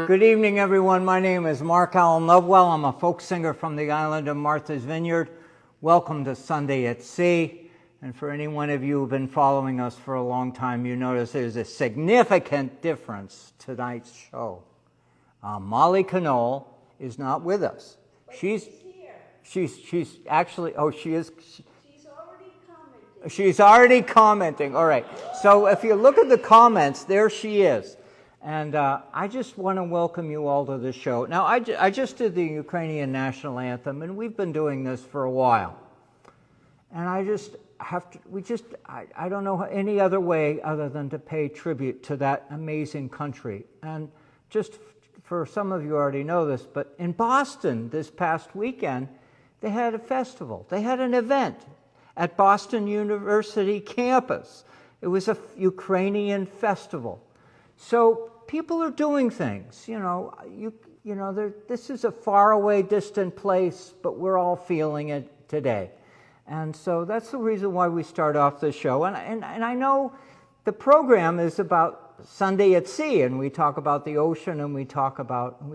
Good evening, everyone. My name is Mark Alan Lovewell. I'm a folk singer from the island of Martha's Vineyard. Welcome to Sunday at Sea. And for any one of you who've been following us for a long time, you notice there's a significant difference tonight's show. Molly Conole is not with us. She's actually, oh, she is. She's already commenting. She's already commenting. All right. So if you look at the comments, there she is. And I just want to welcome you all to the show. Now, I just did the Ukrainian national anthem, and we've been doing this for a while. And I just have to, I don't know any other way other than to pay tribute to that amazing country. And just for some of you already know this, but in Boston this past weekend, they had a festival. They had an event at Boston University campus. It was a Ukrainian festival. So people are doing things, this is a faraway, distant place, but we're all feeling it today. And so that's the reason why we start off the show. And I know the program is about Sunday at Sea, and we talk about the ocean, and we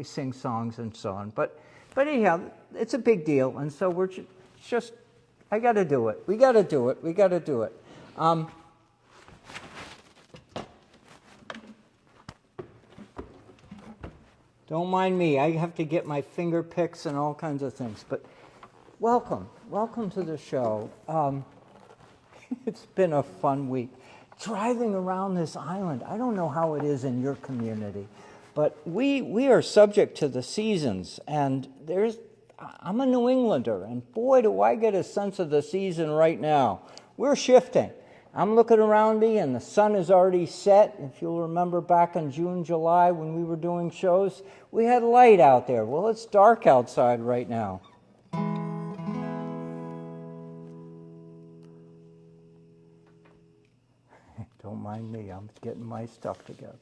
sing songs and so on. But anyhow, it's a big deal, and so we're just I got to do it. We got to do it. Don't mind me. I have to get my finger picks and all kinds of things. But welcome to the show. It's been a fun week. Driving around this island, I don't know how it is in your community, but we are subject to the seasons. And I'm a New Englander, and boy, do I get a sense of the season right now. We're shifting. I'm looking around me, and the sun is already set. If you'll remember back in June, July, when we were doing shows, we had light out there. Well, it's dark outside right now. Don't mind me. I'm getting my stuff together.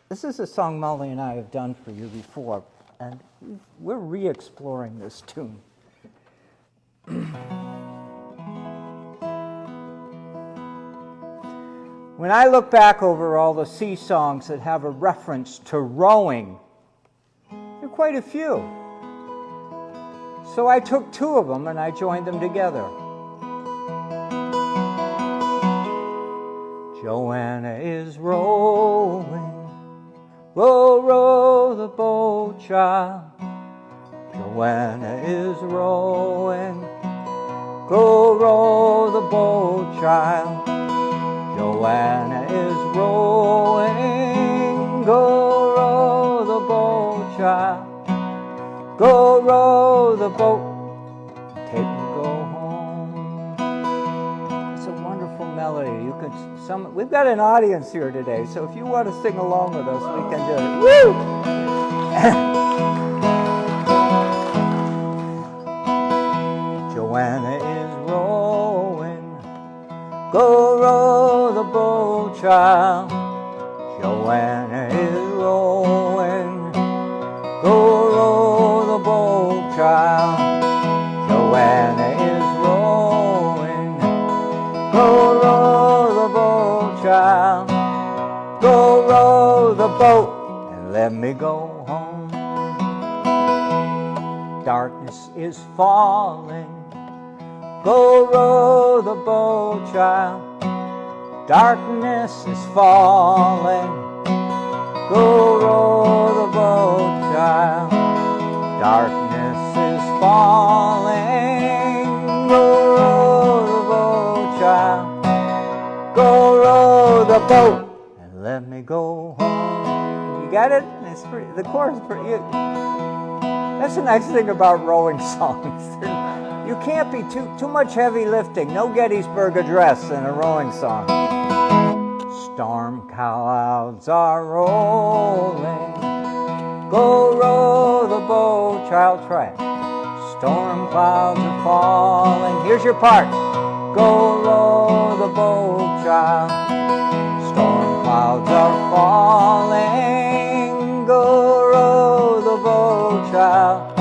This is a song Molly and I have done for you before, and we're re-exploring this tune. When I look back over all the sea songs that have a reference to rowing, there are quite a few. So I took two of them and I joined them together. Joanna is rowing, row, row the boat, child. Joanna is rowing, go row the boat, child. Joanna is rowing, go row the boat, child. Go row the boat, take me go home. It's a wonderful melody. We've got an audience here today, so if you want to sing along with us, we can do it. Woo! Joanna is rowing, go row the boat, child. Joanna is rowing, go row the boat, child. Joanna is rowing, go row the boat, child. Go row the boat and let me go home. Darkness is falling, go row the boat, child. Darkness is falling, go row the boat, child. Darkness is falling, go row the boat, child. Go row the boat and let me go home. You got it? The chorus is pretty. That's the nice thing about rowing songs. You can't be too much heavy lifting. No Gettysburg Address in a rowing song. Storm clouds are rolling, Go row the boat, child, try it. Storm clouds are falling. Here's your part. Go row the boat, child. Storm clouds are falling. Go row the boat, child.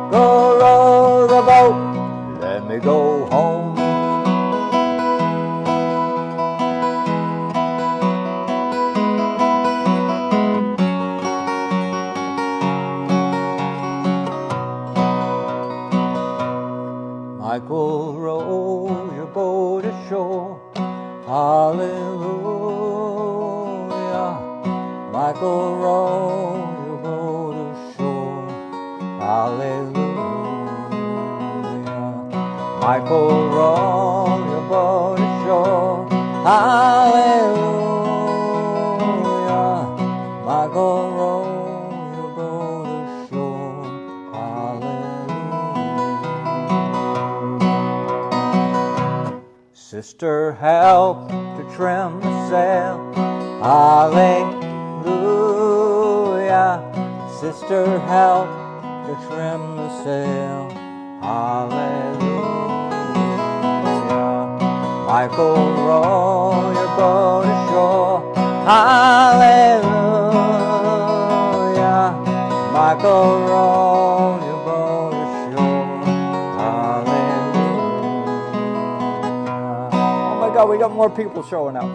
Go row the boat. Let me go home. Michael, row your boat ashore. Hallelujah. Michael, row your boat ashore. Hallelujah. Michael, row your boat ashore. Hallelujah. Michael, row your boat ashore. Hallelujah. Sister, help to trim the sail. Hallelujah. Sister, help to trim the sail. Hallelujah. Michael, row your boat ashore. Hallelujah. Michael, row your boat ashore. Hallelujah. Oh my God, we got more people showing up.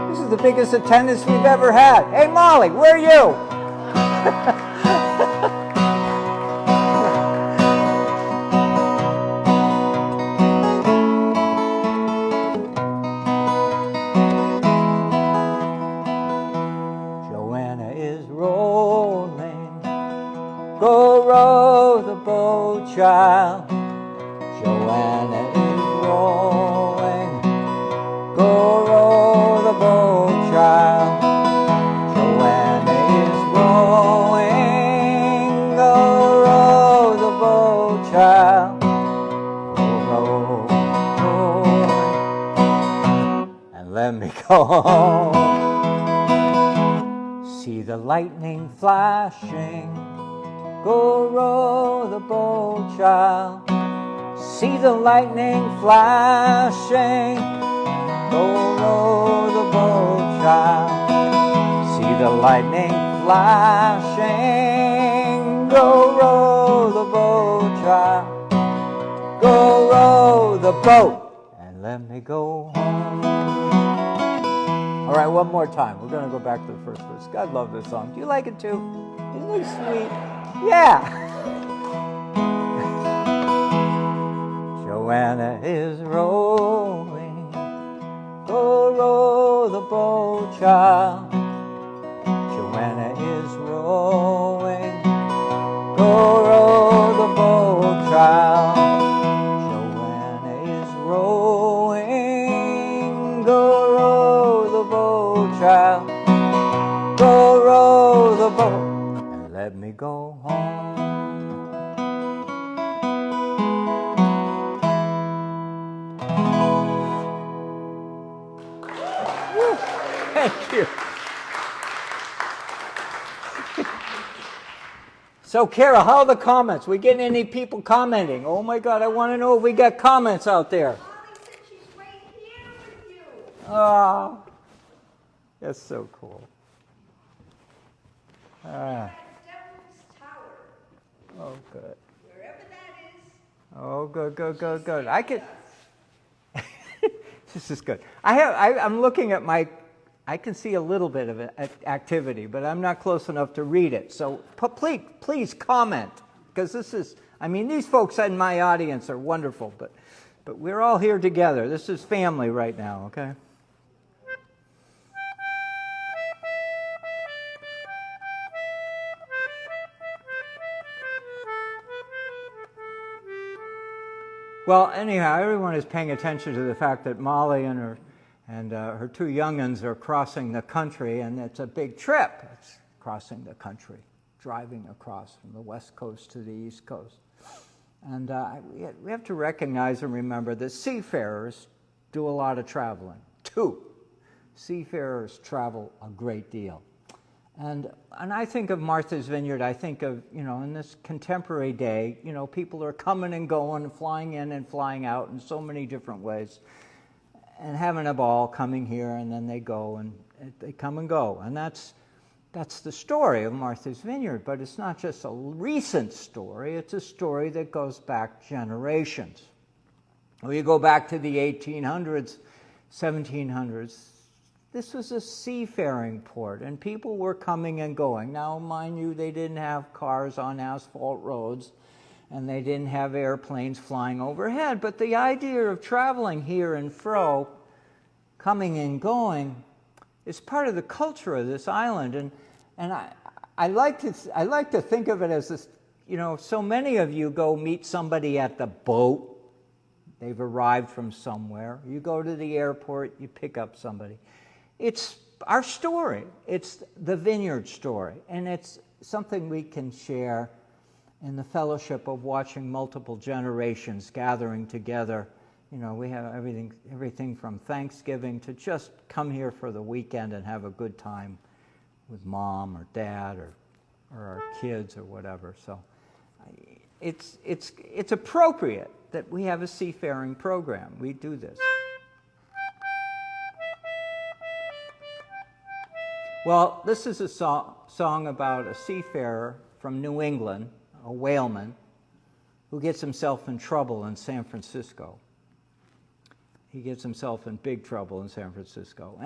This is the biggest attendance we've ever had. Hey Molly, where are you? Joanna is rolling. Go row the boat, child. Joanna is rolling. Go row the boat, child. Joanna is rowing. Go row the boat, child. Row, row, and let me go home. See the lightning flashing. Go row the boat, child. See the lightning flashing. Go row the boat, child. See the lightning flashing. Go row the boat, child. Go row the boat and let me go home. All right, one more time. We're going to go back to the first verse. God love this song. Do you like it too? Isn't it sweet? Yeah. Joanna is rowing. Go row the boat, child. Joanna is rowing. Go row the boat, child. Joanna is rowing. Go row the boat, child. Go row the boat and let me go home. Thank you. So, Kara, how are the comments? We getting any people commenting? Oh my God, I want to know if we got comments out there. Molly said she's right here with you. Oh, that's so cool. At Devil's Tower, Oh, good. wherever that is. Oh, good, good, good, good. I could. This is good. I'm looking at my. I can see a little bit of activity, but I'm not close enough to read it. So please comment, because this is. I mean, these folks in my audience are wonderful, but we're all here together. This is family right now, okay? Well, anyhow, everyone is paying attention to the fact that Molly and her two young'uns are crossing the country, and it's a big trip. It's crossing the country, driving across from the West Coast to the East Coast. And we have to recognize and remember that seafarers do a lot of traveling, too. Seafarers travel a great deal. And I think of Martha's Vineyard, I think of, in this contemporary day, people are coming and going, flying in and flying out in so many different ways, and having a ball, coming here, and then they go, and they come and go. And that's the story of Martha's Vineyard, but it's not just a recent story, it's a story that goes back generations. When you go back to the 1800s, 1700s, this was a seafaring port, and people were coming and going. Now, mind you, they didn't have cars on asphalt roads, and they didn't have airplanes flying overhead, but the idea of traveling here and fro, coming and going, is part of the culture of this island. And I like to think of it as this, so many of you go meet somebody at the boat. They've arrived from somewhere. You go to the airport, you pick up somebody. It's our story. It's the vineyard story. And it's something we can share in the fellowship of watching multiple generations gathering together. We have everything from Thanksgiving to just come here for the weekend and have a good time with mom or dad or our kids or whatever. So it's appropriate that we have a seafaring program. We do this. Well, this is a song about a seafarer from New England, a whaleman, who gets himself in trouble in San Francisco. He gets himself in big trouble in San Francisco.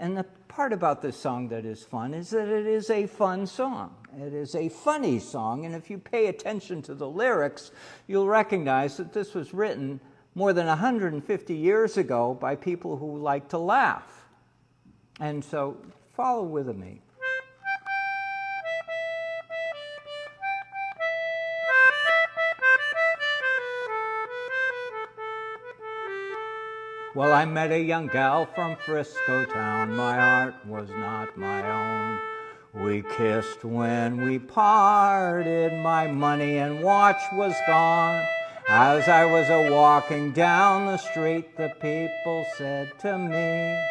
And the part about this song that is fun is that it is a fun song. It is a funny song, and if you pay attention to the lyrics, you'll recognize that this was written more than 150 years ago by people who like to laugh. And so, follow with me. Well, I met a young gal from Frisco town. My heart was not my own. We kissed when we parted. My money and watch was gone. As I was a-walking down the street, the people said to me,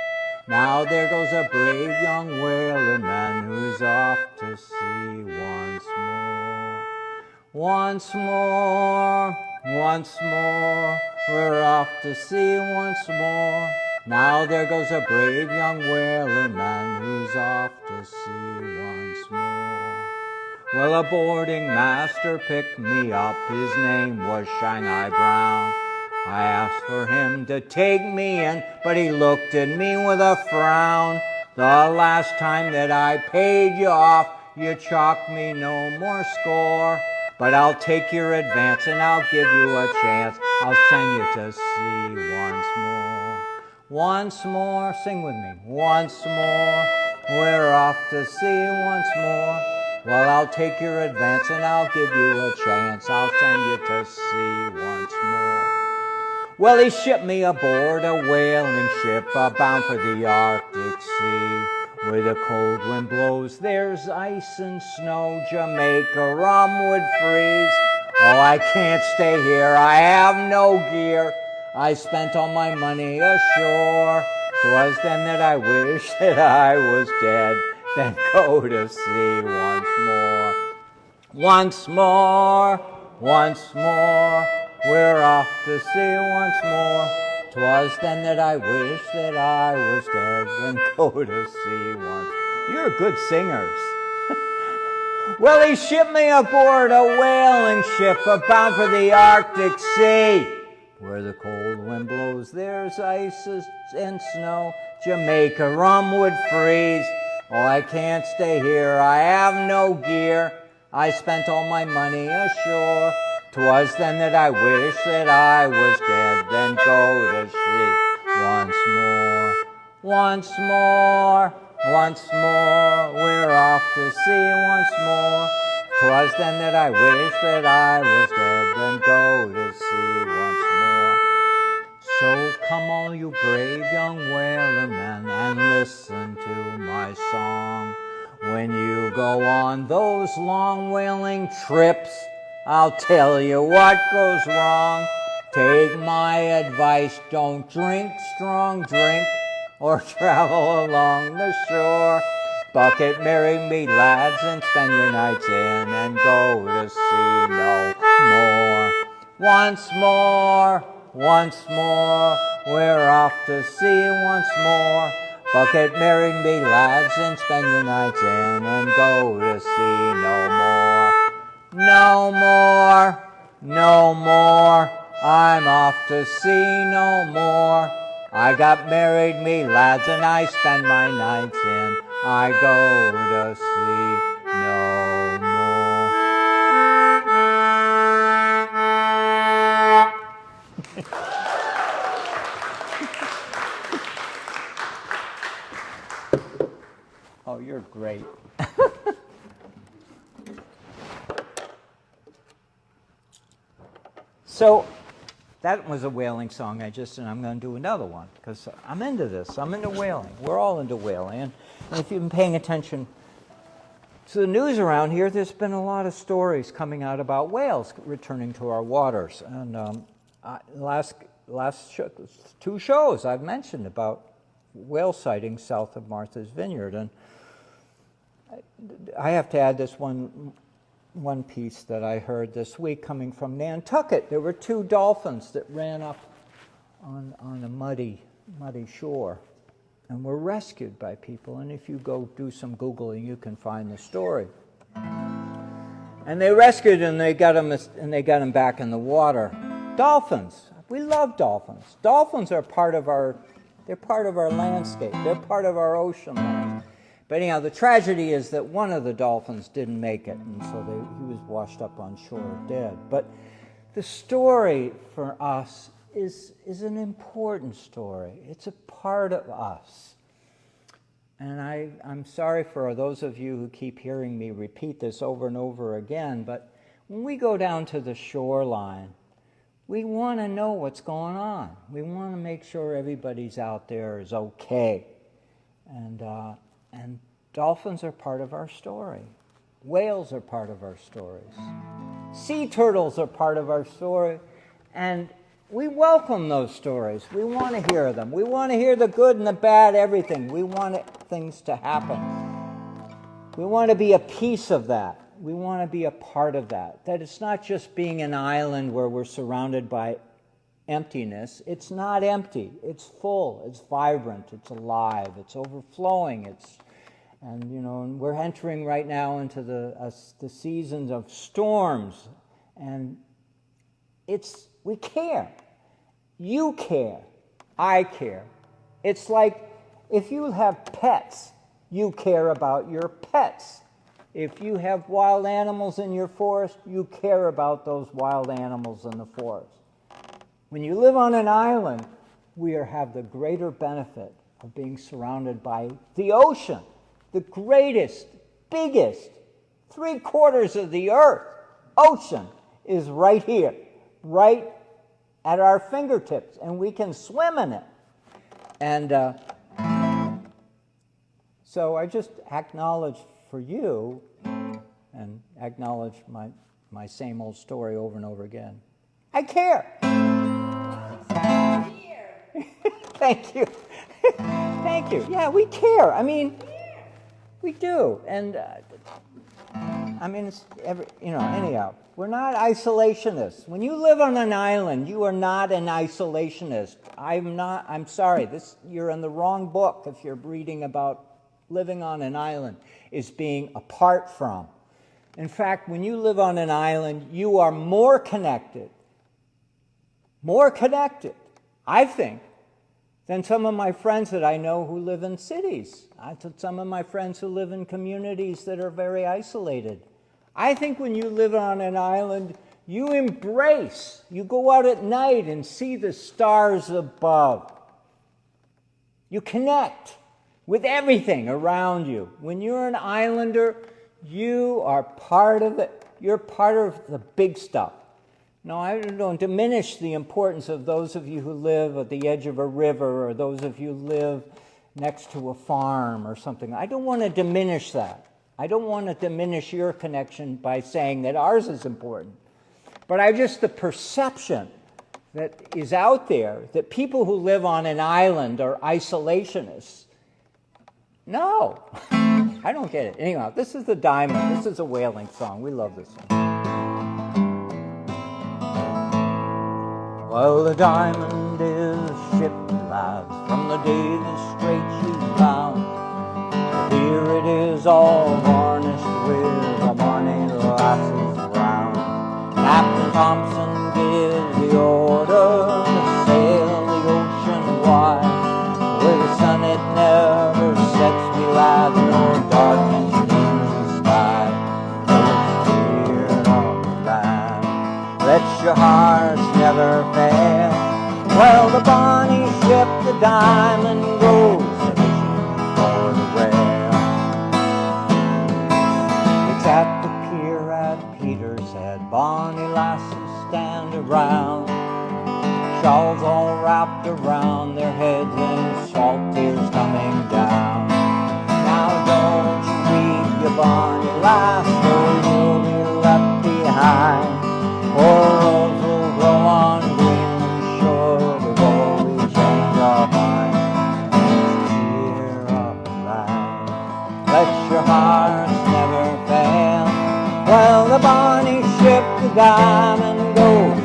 now there goes a brave young whaler man who's off to sea once more. Once more, once more, we're off to sea once more. Now there goes a brave young whaler man who's off to sea once more. Well, a boarding master picked me up. His name was Shanghai Brown. I asked for him to take me in, but he looked at me with a frown. The last time that I paid you off, you chalked me no more score. But I'll take your advance and I'll give you a chance. I'll send you to sea once more. Once more, sing with me. Once more, we're off to sea once more. Well, I'll take your advance and I'll give you a chance. I'll send you to sea once more. Well, he shipped me aboard a whaling ship bound for the Arctic Sea. Where the cold wind blows, there's ice and snow. Jamaica rum would freeze. Oh, I can't stay here, I have no gear. I spent all my money ashore. 'Twas then that I wished that I was dead. Then go to sea once more. Once more, once more, we're off to sea once more. 'Twas then that I wished that I was dead. Then go to sea once. You're good singers. Well, he shipped me aboard a whaling ship bound for the Arctic Sea. Where the cold wind blows, there's ice and snow. Jamaica rum would freeze. Oh, I can't stay here, I have no gear. I spent all my money ashore. 'Twas then that I wished that I was dead. Then go to sea once more. Once more, once more, we're off to sea once more. 'Twas then that I wished that I was dead. Then go to sea once more. So come all you brave young whaler men and listen to my song. When you go on those long whaling trips, I'll tell you what goes wrong. Take my advice, don't drink strong drink or travel along the shore. Bucket, marry me, lads, and spend your nights in, and go to sea no more. Once more, we're off to sea once more. Bucket, marry me, lads, and spend your nights in, and go to sea no more. No more, I'm off to sea no more. I got married, me lads, and I spend my nights in. I go to sea no more. Oh, you're great. So that was a whaling song and I'm going to do another one because I'm into this. I'm into whaling. We're all into whaling. And if you've been paying attention to the news around here, there's been a lot of stories coming out about whales returning to our waters. And last two shows I've mentioned about whale sightings south of Martha's Vineyard. And I have to add this one piece that I heard this week coming from Nantucket. There were two dolphins that ran up on a muddy shore and were rescued by people. And if you go do some Googling, you can find the story. And they rescued and they got them back in the water. Dolphins. We love dolphins. Dolphins are part of our landscape. They're part of our ocean land. But anyhow, the tragedy is that one of the dolphins didn't make it, and so he was washed up on shore dead. But the story for us is an important story. It's a part of us. And I'm sorry for those of you who keep hearing me repeat this over and over again, but when we go down to the shoreline, we want to know what's going on. We want to make sure everybody's out there is okay. And dolphins are part of our story. Whales are part of our stories. Sea turtles are part of our story. And we welcome those stories. We want to hear them. We want to hear the good and the bad, everything. We want things to happen. We want to be a piece of that. We want to be a part of that. That it's not just being an island where we're surrounded by emptiness. It's not empty. It's full. It's vibrant. It's alive. It's overflowing. And we're entering right now into the seasons of storms, and we care. You care. I care. It's like if you have pets, you care about your pets. If you have wild animals in your forest, you care about those wild animals in the forest. When you live on an island, we have the greater benefit of being surrounded by the ocean, the greatest, biggest, 3/4 of the earth. Ocean is right here, right at our fingertips, and we can swim in it. And so I just acknowledge for you, and acknowledge my same old story over and over again. I care. Thank you. Thank you. Yeah, we care. I mean, we do. And it's anyhow, we're not isolationists. When you live on an island, you are not an isolationist. I'm sorry. You're in the wrong book if you're reading about living on an island is being apart from. In fact, when you live on an island, you are more connected, I think, than some of my friends that I know who live in cities. Some of my friends who live in communities that are very isolated. I think when you live on an island, you embrace. You go out at night and see the stars above. You connect with everything around you. When you're an islander, you are part of it. You're part of the big stuff. No, I don't diminish the importance of those of you who live at the edge of a river or those of you who live next to a farm or something. I don't want to diminish that. I don't want to diminish your connection by saying that ours is important. But the perception that is out there that people who live on an island are isolationists. No. I don't get it. Anyhow, this is the Diamond. This is a whaling song. We love this song. Well, the Diamond is a ship, lads, from the day the strait she's bound. But here it is all varnished with a morning lasses brown. Captain Thompson gives the order to sail the ocean wide. Where the sun it never sets me, lads, no darkness in the sky. Oh, clear on the land, let your hearts never fail. Well, the bonny ship, the Diamond, goes a-fishing for the whale. It's at the pier at Petershead, bonny lasses stand around, shawls all wrapped around their heads and salt tears coming down. Now don't you weep, you bonny lass, or you'll be left behind. For roads will grow on Greenland shore before we change our mind. Cheer up, lad, let your hearts never fail. Well, the bonny ship, the Diamond, goes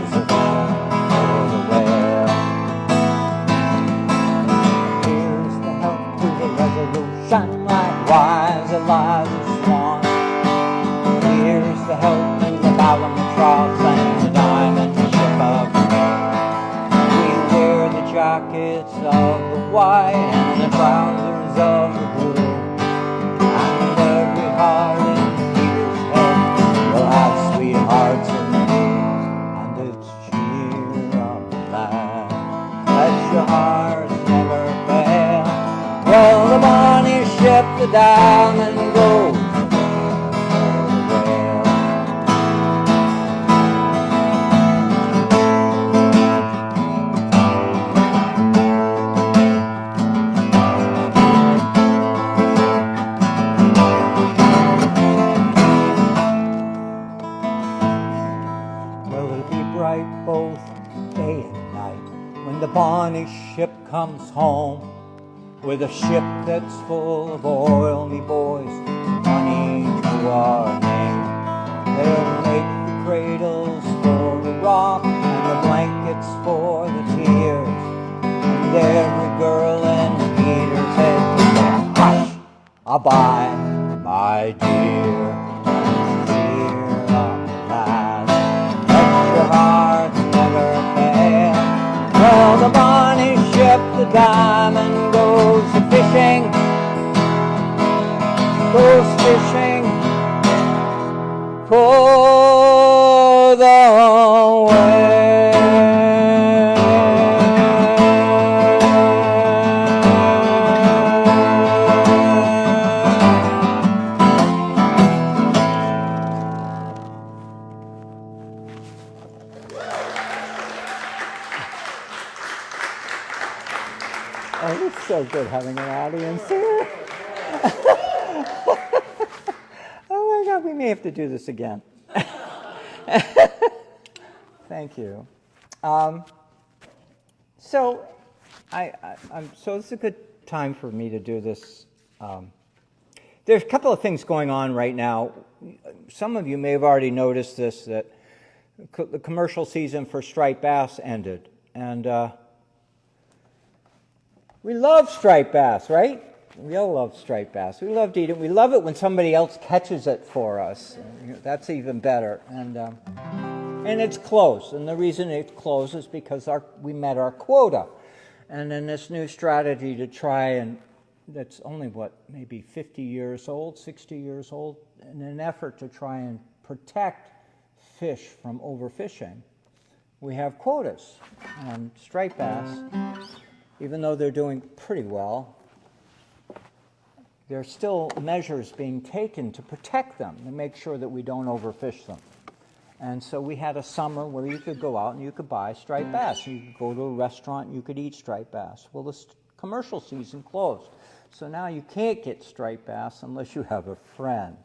shine like wise Eliza Swan. Here's the help in the Albatross and the Diamond ship of war. We wear the jackets of the white and the trousers of the blue, and every heart in Petershead will have sweethearts in blue. And it's cheer up, lad, let your hearts never fail. Well, the bonny ship, the Diamond, goes for the whale. Well, it'll be bright both day and night when the bonny ship comes home, with a ship that's full of oil, me boys, money to our name. They'll make the cradles for the rock and the blankets for the tears, and every girl in Petershead will say, hush, abide, my dear. Cheer up, lads, let your hearts never fail. Well, the bonny ship, the Diamond, goes a-fishing, goes fishing for the whale. Oh, it's so good having an audience here. Oh my God, we may have to do this again. Thank you. So it's a good time for me to do this. There's a couple of things going on right now. Some of you may have already noticed this, that the commercial season for striped bass ended. And we love striped bass, right? We all love striped bass. We love to eat it. We love it when somebody else catches it for us. That's even better. And it's close. And the reason it's close is because we met our quota. And then this new strategy to try and, that's only maybe 50 years old, 60 years old, in an effort to try and protect fish from overfishing, we have quotas on striped bass. Even though they're doing pretty well, there are still measures being taken to protect them, to make sure that we don't overfish them. And so we had a summer where you could go out and you could buy striped bass. You could go to a restaurant and you could eat striped bass. Well, the commercial season closed. So now you can't get striped bass unless you have a friend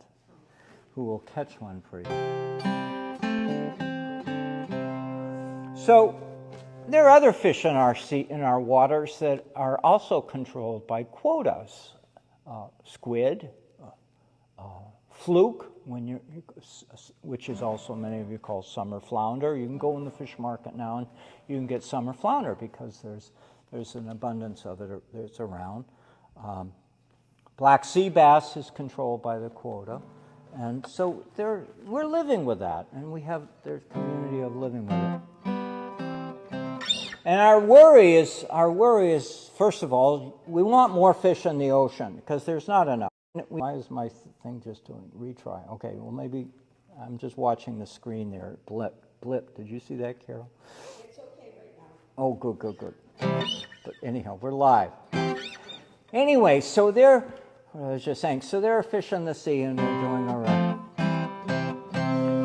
who will catch one for you. So there are other fish in our waters that are also controlled by quotas. Squid, fluke, which is also many of you call summer flounder. You can go in the fish market now and you can get summer flounder because there's an abundance of it that's around. Black sea bass is controlled by the quota, and so we're living with that, and there's a community of living with it. And our worry is first of all, we want more fish in the ocean because there's not enough. Why is my thing just doing retry? Okay, well maybe I'm just watching the screen there. Blip. Did you see that, Carol? It's okay right now. Oh, good. But anyhow, we're live. Anyway, so I was just saying, so there are fish in the sea and we're doing all right.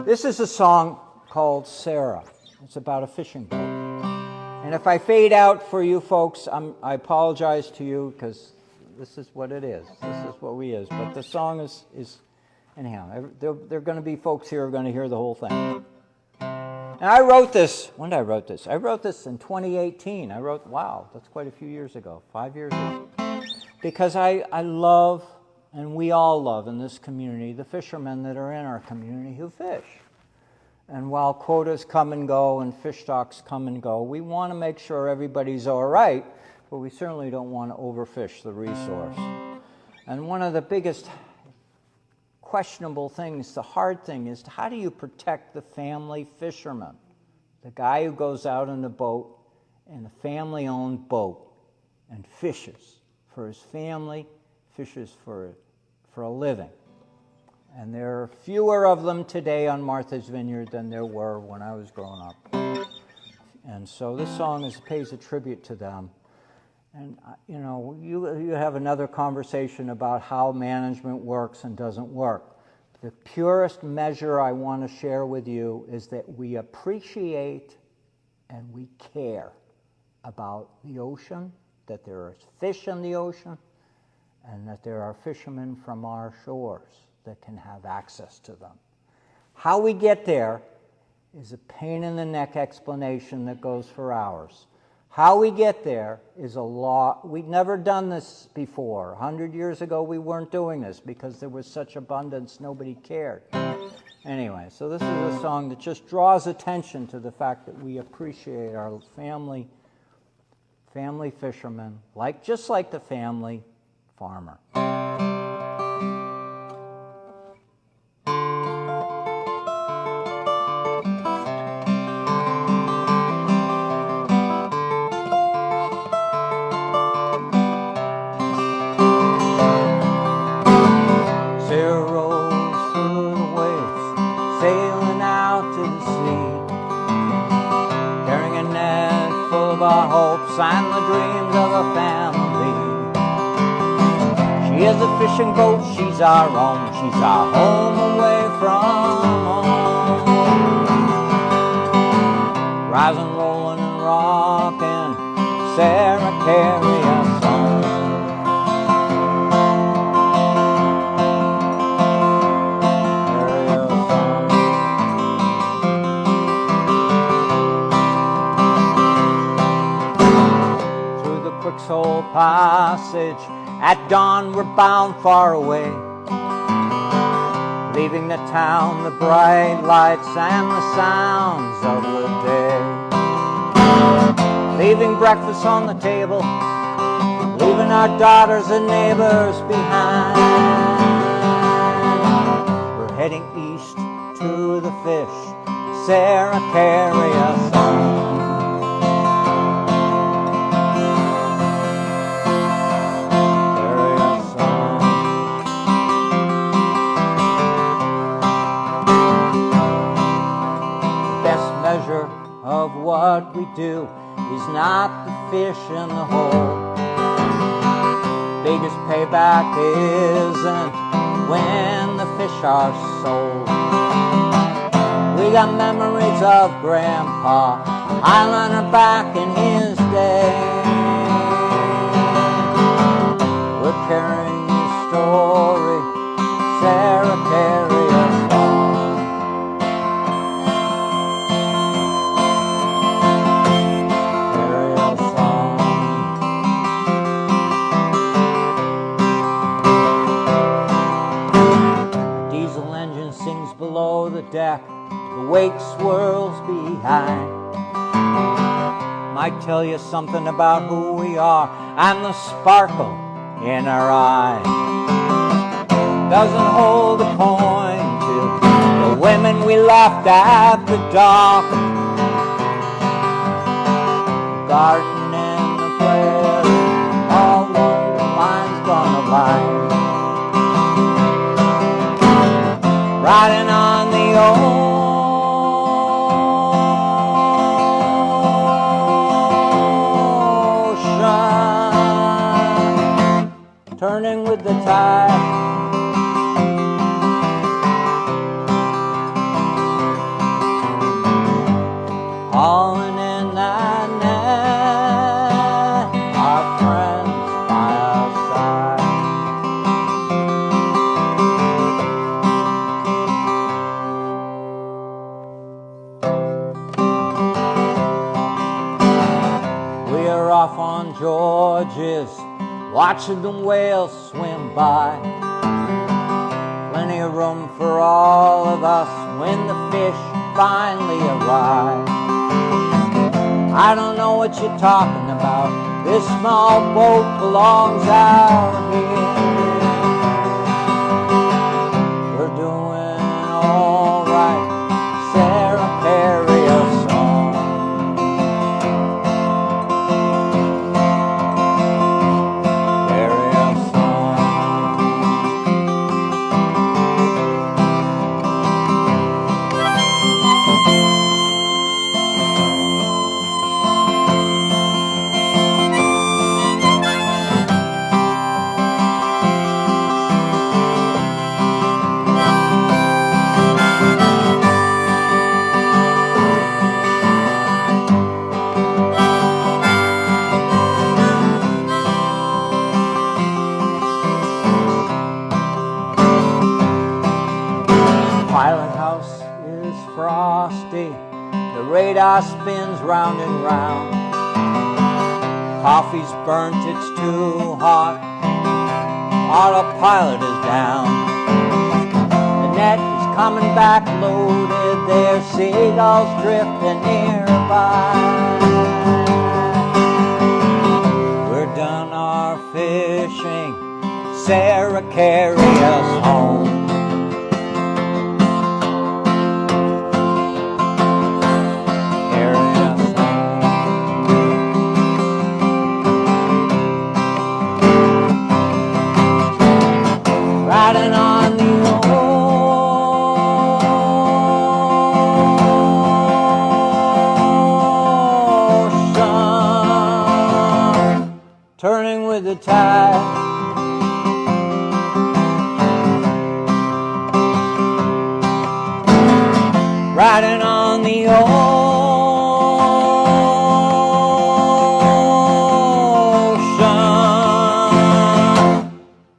This is a song called Sarah. It's about a fishing boat. And if I fade out for you folks, I apologize to you because this is what it is. This is what we is. But the song is anyhow, there are going to be folks here who are going to hear the whole thing. And I wrote this. When did I write this? I wrote this in 2018. Wow, that's quite a few years ago, 5 years ago. Because I love, and we all love in this community, the fishermen that are in our community who fish. And while quotas come and go and fish stocks come and go, we want to make sure everybody's all right, but we certainly don't want to overfish the resource. And one of the biggest questionable things, the hard thing, is how do you protect the family fisherman? The guy who goes out in the boat, in a family-owned boat, and fishes for his family, fishes for a living. And there are fewer of them today on Martha's Vineyard than there were when I was growing up. And so this song pays a tribute to them. And, you have another conversation about how management works and doesn't work. The purest measure I want to share with you is that we appreciate and we care about the ocean, that there are fish in the ocean, and that there are fishermen from our shores that can have access to them. How we get there is a pain-in-the-neck explanation that goes for hours. How we get there is a law. We'd never done this before. 100 years ago, we weren't doing this because there was such abundance, nobody cared. Anyway, so this is a song that just draws attention to the fact that we appreciate our family fishermen, just like the family farmer. And the dreams of a family. She is a fishing boat, she's our own, she's our home away from home. Rising, rolling, and rocking, Sarah, carry us home. Soul passage, at dawn we're bound far away, leaving the town, the bright lights and the sounds of the day, leaving breakfast on the table, leaving our daughters and neighbors behind. We're heading east to the fish, Sarah, carry us on. Of what we do is not the fish in the hole. Biggest payback isn't when the fish are sold. We got memories of Grandpa, Highlander back in his day. We're carrying the story, Sarah, carry us on. below the deck, the wake swirls behind. Might tell you something about who we are and the sparkle in our eyes. Doesn't hold a coin to the women we left at the dock. Garden and the prairie, all along the line's gonna lie. Riding on the ocean, turning with the tide. Hauling in that net, our friends by our side. We are off on George's, watching the whales swim by. Plenty of room for all of us when the fish finally arrive. I don't know what you're talking about. This small boat belongs out here. We're doing all right. Sarah, carry us on. Carry us on. Pilot house is frosty, the radar spins round and round. Coffee's burnt, it's too hot, autopilot is down. The net is coming back loaded, there's seagulls drifting nearby. We're done our fishing, Sarah, carry us home. Riding on the ocean, turning with the tide. Riding on the ocean,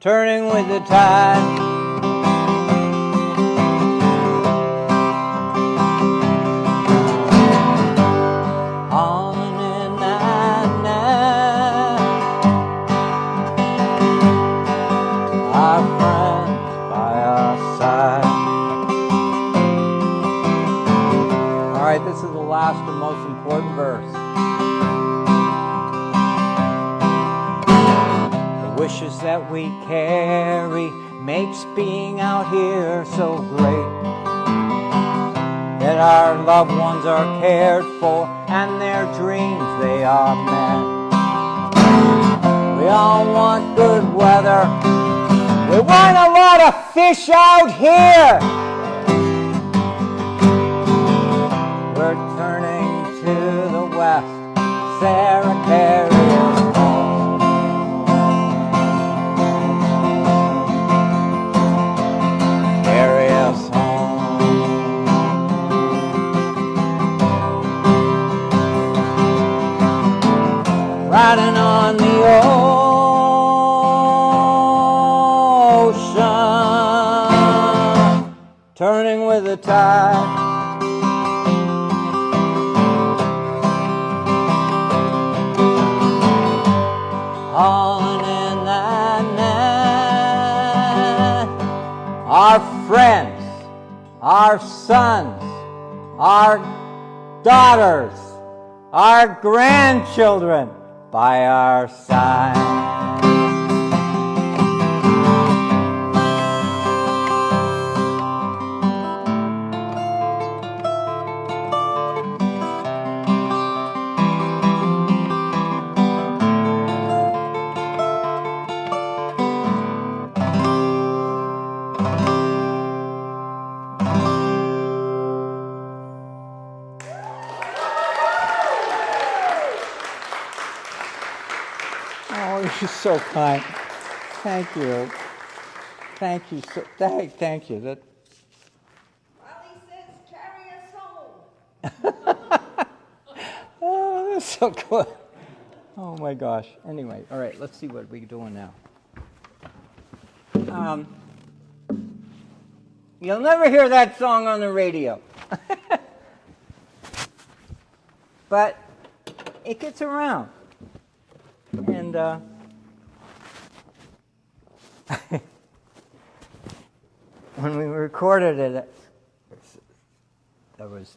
turning with the tide. Hauling in that net, our friends by our side. All right, this is the last and most important verse. Wishes that we carry makes being out here so great, that our loved ones are cared for and their dreams they are met. We all want good weather, we want a lot of fish out here. We're turning to the west, Sarah, carry us home. Carry us home. Riding on the ocean, turning with the tide. Hauling in that net, our friends our sons, our daughters, our grandchildren by our side. You're so kind. Thank you. Thank you. Thank you. Molly says, carry us home. Oh, that's so good. Oh my gosh. Anyway, all right. Let's see what we're doing now. You'll never hear that song on the radio, but it gets around, and. When we recorded it, I was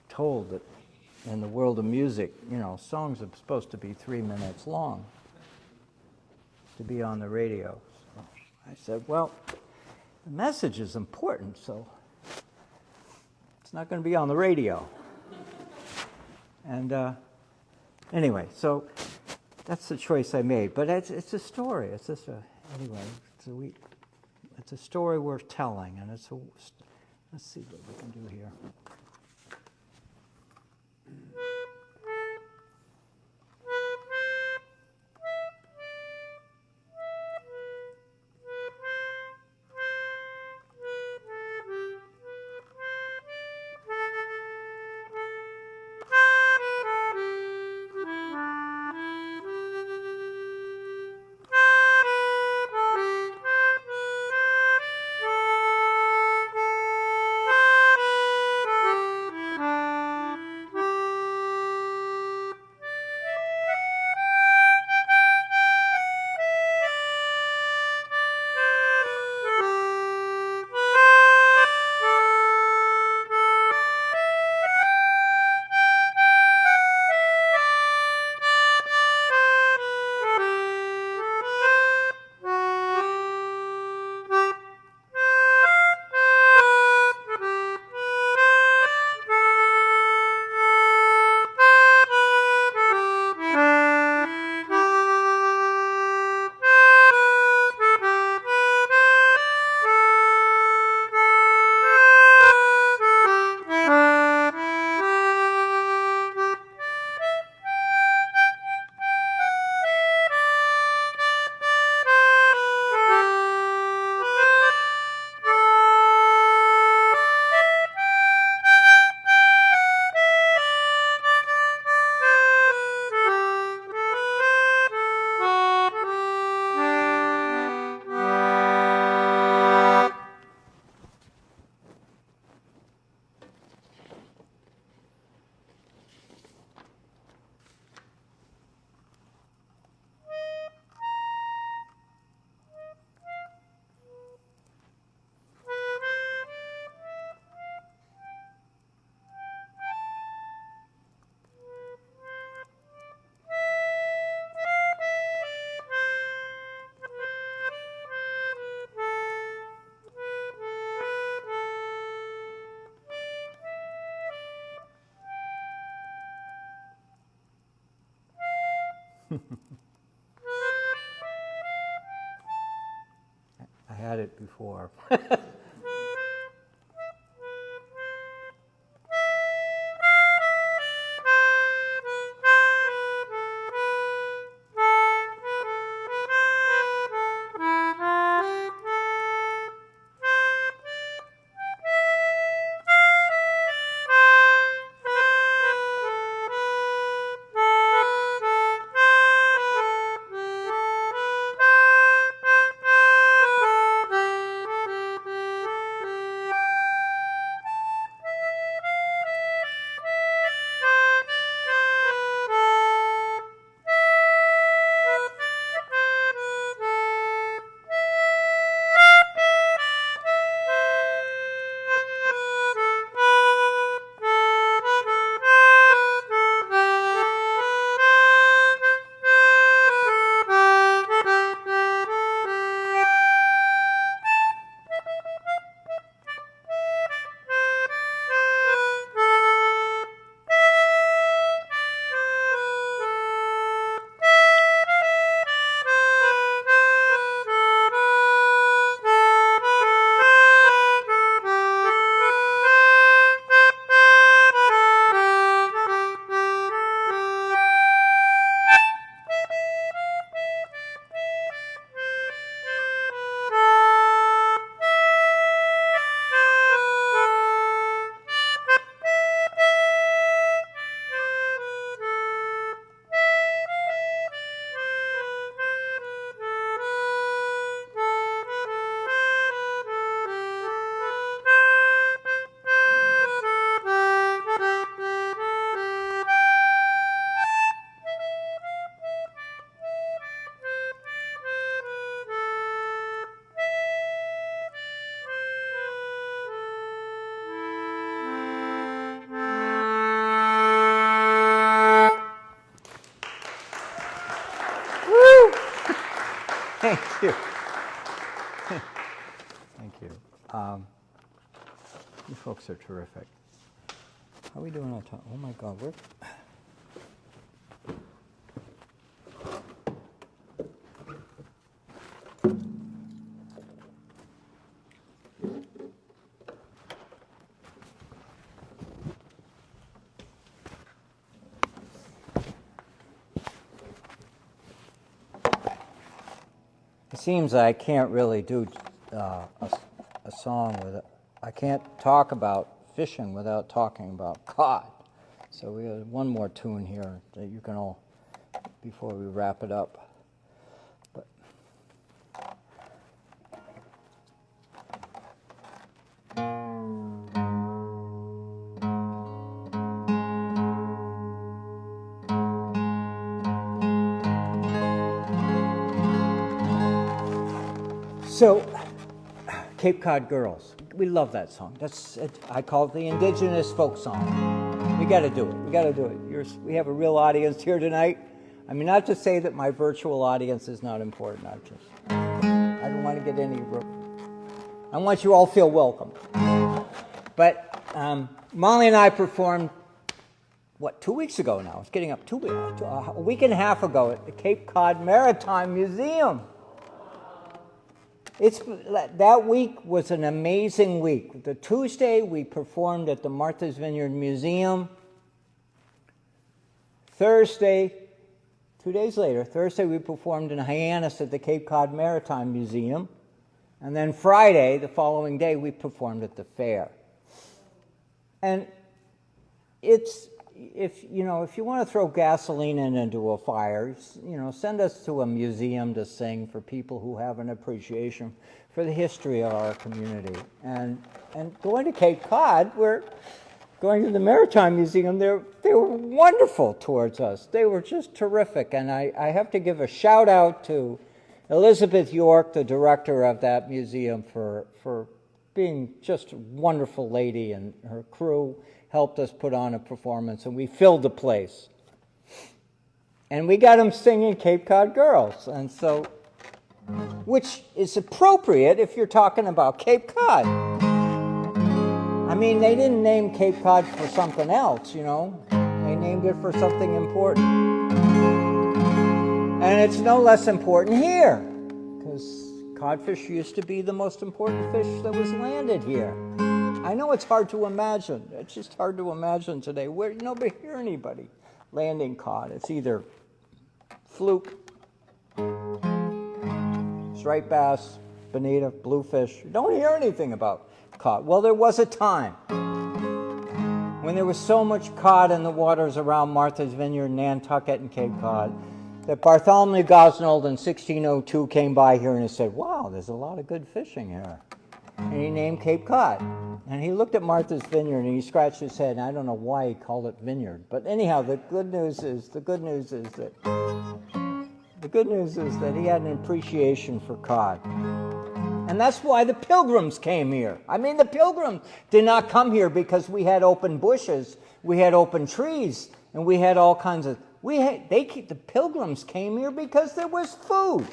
told that in the world of music, songs are supposed to be 3 minutes long to be on the radio. So I said, well, the message is important, so it's not going to be on the radio. And anyway, so that's the choice I made. But it's a story. It's just anyway. It's a story worth telling, and let's see what we can do here. I had it before. folks are terrific. How are we doing on time? Oh my God, we're... It seems I can't really do a song with I can't talk about fishing without talking about cod. So we have one more tune here that you can all, before we wrap it up. But so, Cape Cod Girls. We love that song. I call it the indigenous folk song. We got to do it. We got to do it. We have a real audience here tonight. I mean, not to say that my virtual audience is not important. I don't want to get any... I want you all to feel welcome. But Molly and I performed, 2 weeks ago now? It's getting up a week and a half ago at the Cape Cod Maritime Museum. That week was an amazing week. The Tuesday we performed at the Martha's Vineyard Museum. Thursday, 2 days later, Thursday we performed in Hyannis at the Cape Cod Maritime Museum. And then Friday, the following day, we performed at the fair. And if you want to throw gasoline into a fire, send us to a museum to sing for people who have an appreciation for the history of our community. And going to Cape Cod, we're going to the Maritime Museum. They were wonderful towards us. They were just terrific. And I have to give a shout out to Elizabeth York, the director of that museum, for being just a wonderful lady, and her crew helped us put on a performance, and we filled the place. And we got them singing Cape Cod Girls, and so, which is appropriate if you're talking about Cape Cod. I mean, they didn't name Cape Cod for something else, They named it for something important. And it's no less important here, because codfish used to be the most important fish that was landed here. I know it's hard to imagine. It's just hard to imagine today. Where nobody hear anybody landing cod. It's either fluke, striped bass, bonita, bluefish. You don't hear anything about cod. Well, there was a time when there was so much cod in the waters around Martha's Vineyard, Nantucket, and Cape Cod that Bartholomew Gosnold in 1602 came by here and he said, "Wow, there's a lot of good fishing here." And he named Cape Cod. And he looked at Martha's Vineyard and he scratched his head. And I don't know why he called it vineyard. But anyhow, the good news is that he had an appreciation for cod. And that's why the Pilgrims came here. I mean, the Pilgrims did not come here because we had open bushes, we had open trees, and we had all kinds of... The Pilgrims came here because there was food.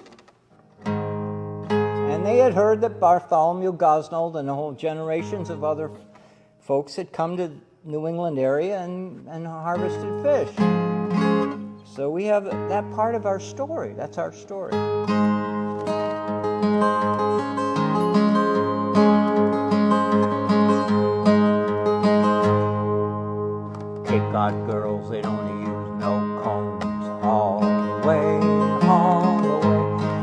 And they had heard that Bartholomew Gosnold and the whole generations of other folks had come to the New England area and harvested fish. So we have that part of our story. That's our story. Cape Cod girls, they don't use no combs all the way, all the way.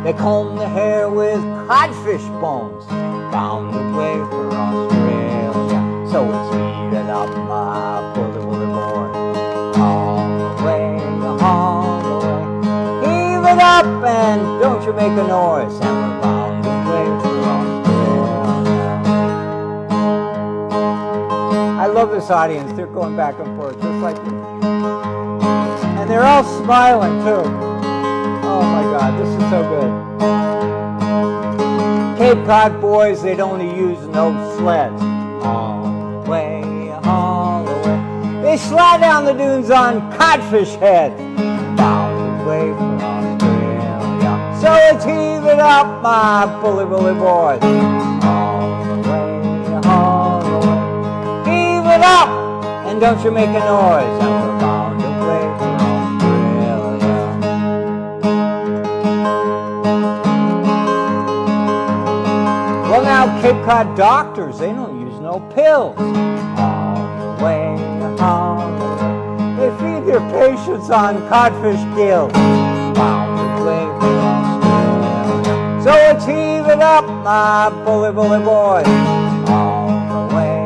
They comb their hair with codfish bones, bound away for Australia. So it's heated up, my bully boy, all the way, all the way. Heave it up and don't you make a noise, and we're bound away for Australia. I love this audience. They're going back and forth just like this. And they're all smiling too. Oh my God, this is so good. Cape Cod boys, they don't use no sleds. All the way, all the way. They slide down the dunes on codfish heads, bound away for Australia. So let's heave it up, my bully boys. All the way, all the way. it up, and don't you make a noise, and we're bound away for Australia. Well, now Cape Cod doctors, they don't use no pills. On the way, they feed their patients on codfish gills. Bound away for Australia. So let's heave it up, my bully, bully boys. All the way.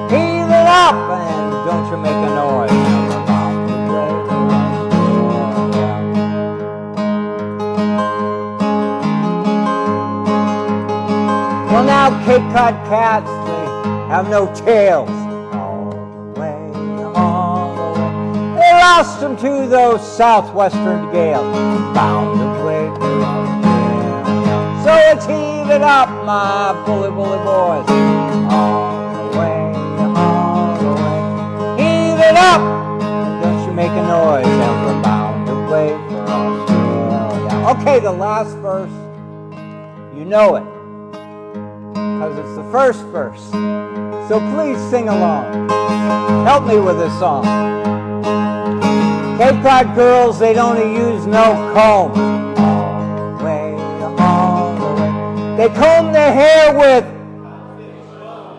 Heave it up, and don't you make a noise. We're bound away for Australia. Well, now Cape Cod cats, they have no tails. All the way. They lost them to those southwestern gales. Bound away for Australia. So let's heave it up, my bully, bully boys. All the way. Heave it up, and don't you make a noise, and we're bound away for Australia. Okay, the last verse, you know it, because it's the first verse. So please sing along. Help me with this song. Cape Cod girls, they don't use no comb. All the way. They comb their hair with,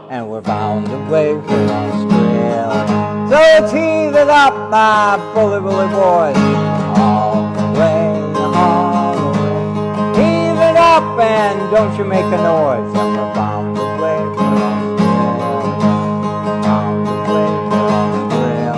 and we're bound away for Australia. So let's heave it up, my bully, bully boys. All the way. Heave it up, and don't you make a noise, and we're bound away for Australia. Bound away for Australia.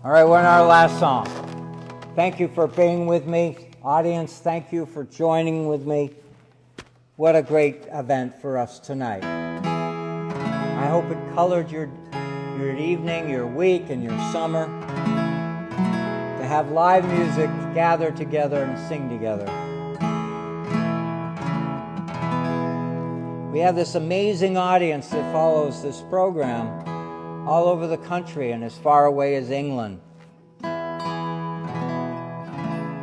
All right, we're in our last song. Thank you for being with me. Audience, thank you for joining with me. What a great event for us tonight. I hope it colored your evening, your week, and your summer. To have live music, to gather together and sing together. We have this amazing audience that follows this program all over the country and as far away as England.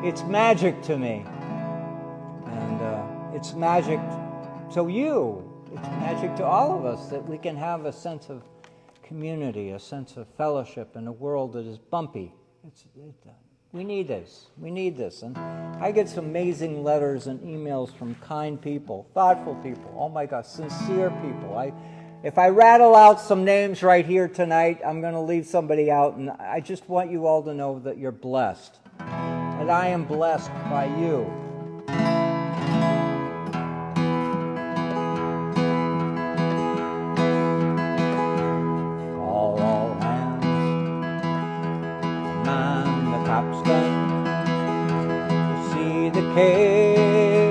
It's magic to me, and it's magic to you. It's magic to all of us that we can have a sense of community, a sense of fellowship in a world that is bumpy. We need this. We need this. And I get some amazing letters and emails from kind people, thoughtful people, oh my gosh, sincere people. If I rattle out some names right here tonight, I'm going to leave somebody out, and I just want you all to know that you're blessed. And I am blessed by you. All hands, man the capstan, see the cable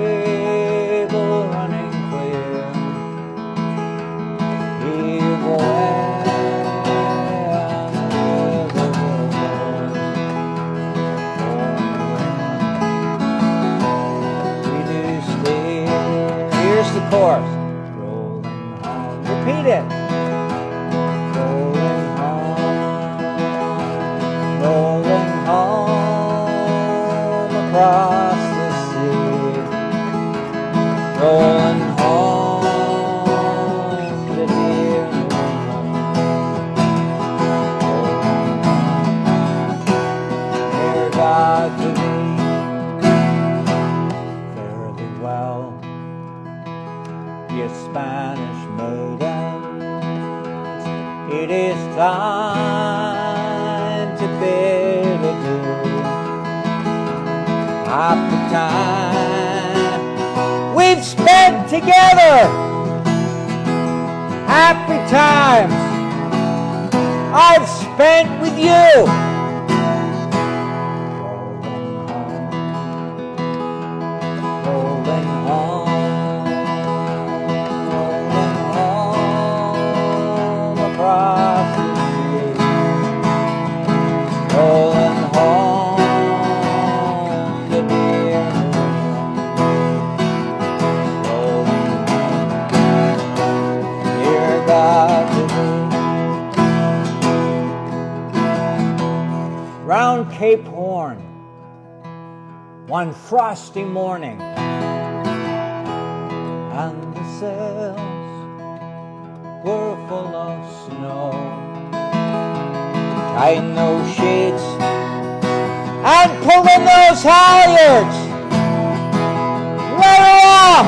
running clear. Here's the chorus. Rolling home. Repeat it. Rolling home across the sea. Rolling home to dear New England. Dear God to me, fare thee well, ye Spanish maidens, it is time to bid adieu. Happy time we've spent together, happy times I've spent with you. Rolling home, rolling home, rolling home Cape Horn one frosty morning, and the sails were full of snow. Tighten those sheets and pull in those halyards. Let her off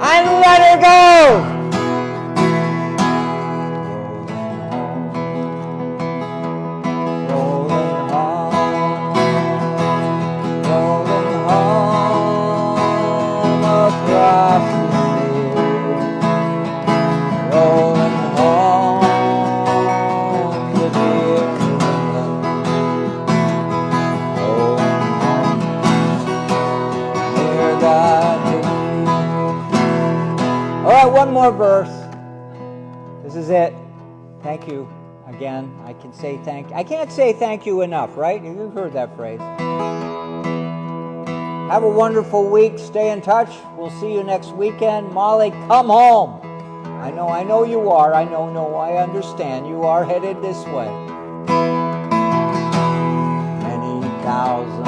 and let her go. Rolling home, rolling home across the sea. Rolling home to dear England. Rolling home near that sea. All right, one more verse. This is it. Thank you again. I can't say thank you enough, right? You've heard that phrase. Have a wonderful week. Stay in touch. We'll see you next weekend. Molly, come home. I know you are. I understand. You are headed this way. Many thousand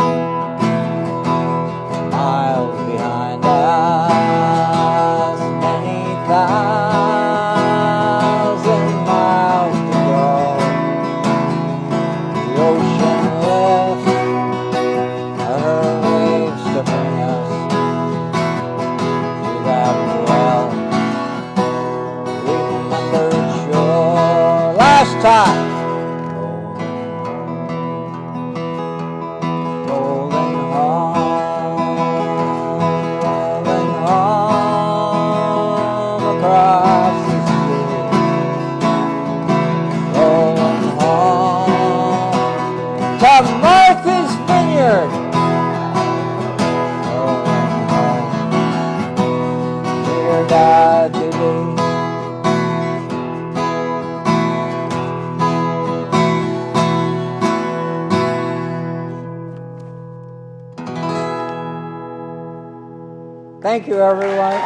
miles behind us. Many thousand miles to go. The ocean lifts her waves to bring us to that well-remembered shore. Last time. Rolling home across the sea. Rolling home to Martha's Vineyard. Rolling home, dear Daddy. Thank you, everyone.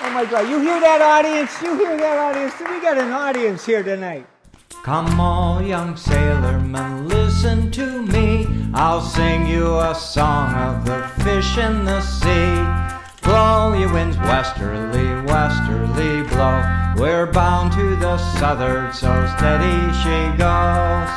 Oh my God, you hear that, audience? You hear that, audience? We got an audience here tonight. Come all young sailormen, listen to me. I'll sing you a song of the fish in the sea. Blow, ye winds, westerly, westerly blow. We're bound to the southward, so steady she goes.